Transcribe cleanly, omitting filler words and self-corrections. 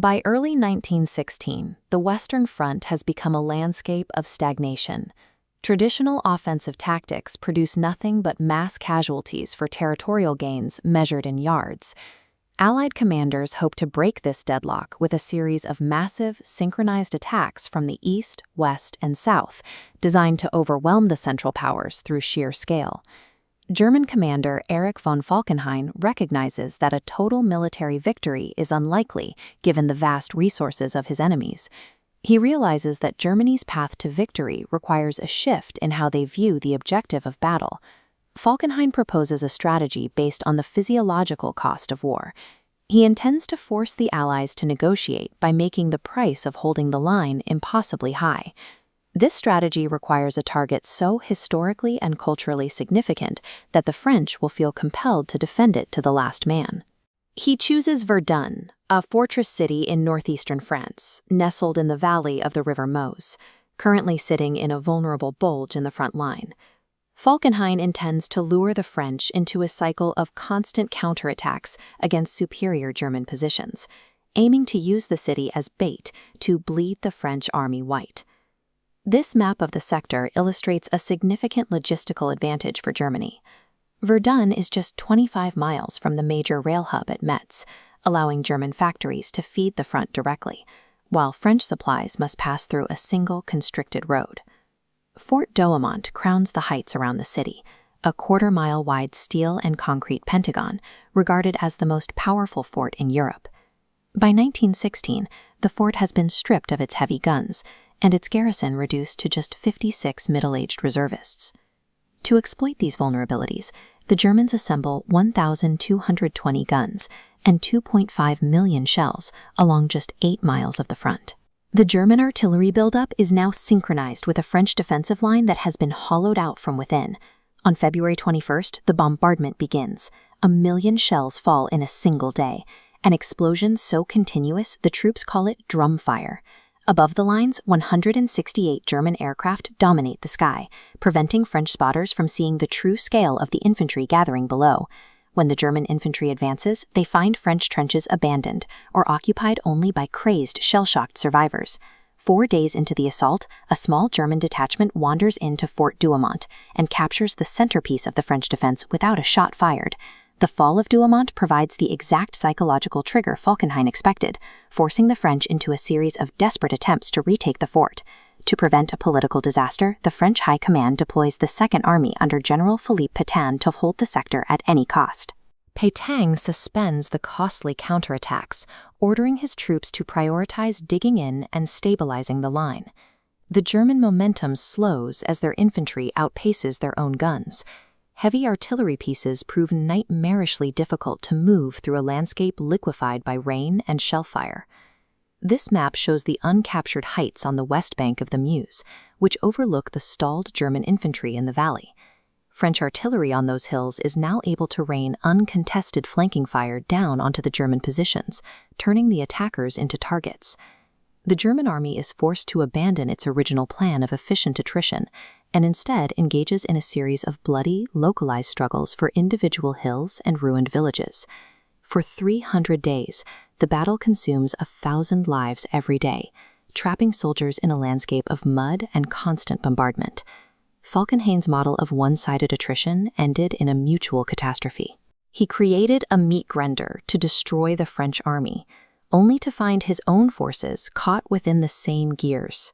By early 1916, the Western Front has become a landscape of stagnation. Traditional offensive tactics produce nothing but mass casualties for territorial gains measured in yards. Allied commanders hope to break this deadlock with a series of massive, synchronized attacks from the east, west, and south, designed to overwhelm the Central Powers through sheer scale. German commander Erich von Falkenhayn recognizes that a total military victory is unlikely given the vast resources of his enemies. He realizes that Germany's path to victory requires a shift in how they view the objective of battle. Falkenhayn proposes a strategy based on the physiological cost of war. He intends to force the Allies to negotiate by making the price of holding the line impossibly high. This strategy requires a target so historically and culturally significant that the French will feel compelled to defend it to the last man. He chooses Verdun, a fortress city in northeastern France, nestled in the valley of the River Meuse, currently sitting in a vulnerable bulge in the front line. Falkenhayn intends to lure the French into a cycle of constant counterattacks against superior German positions, aiming to use the city as bait to bleed the French army white. This map of the sector illustrates a significant logistical advantage for Germany. Verdun is just 25 miles from the major rail hub at Metz, allowing German factories to feed the front directly, while French supplies must pass through a single constricted road. Fort Douaumont crowns the heights around the city, a quarter-mile-wide steel and concrete pentagon, regarded as the most powerful fort in Europe. By 1916, the fort has been stripped of its heavy guns, and its garrison reduced to just 56 middle-aged reservists. To exploit these vulnerabilities, the Germans assemble 1,220 guns and 2.5 million shells along just 8 miles of the front. The German artillery buildup is now synchronized with a French defensive line that has been hollowed out from within. On February 21st, the bombardment begins. 1 million shells fall in a single day, an explosion so continuous the troops call it drum fire. Above the lines, 168 German aircraft dominate the sky, preventing French spotters from seeing the true scale of the infantry gathering below. When the German infantry advances, they find French trenches abandoned or occupied only by crazed, shell-shocked survivors. 4 days into the assault, a small German detachment wanders into Fort Douaumont and captures the centerpiece of the French defense without a shot fired. The fall of Douaumont provides the exact psychological trigger Falkenhayn expected, forcing the French into a series of desperate attempts to retake the fort. To prevent a political disaster, the French High Command deploys the Second Army under General Pétain to hold the sector at any cost. Pétain suspends the costly counterattacks, ordering his troops to prioritize digging in and stabilizing the line. The German momentum slows as their infantry outpaces their own guns. Heavy artillery pieces prove nightmarishly difficult to move through a landscape liquefied by rain and shell fire. This map shows the uncaptured heights on the west bank of the Meuse, which overlook the stalled German infantry in the valley. French artillery on those hills is now able to rain uncontested flanking fire down onto the German positions, turning the attackers into targets. The German army is forced to abandon its original plan of efficient attrition and instead engages in a series of bloody, localized struggles for individual hills and ruined villages. For 300 days, the battle consumes 1,000 lives every day, trapping soldiers in a landscape of mud and constant bombardment. Falkenhayn's model of one-sided attrition ended in a mutual catastrophe. He created a meat grinder to destroy the French army, only to find his own forces caught within the same gears.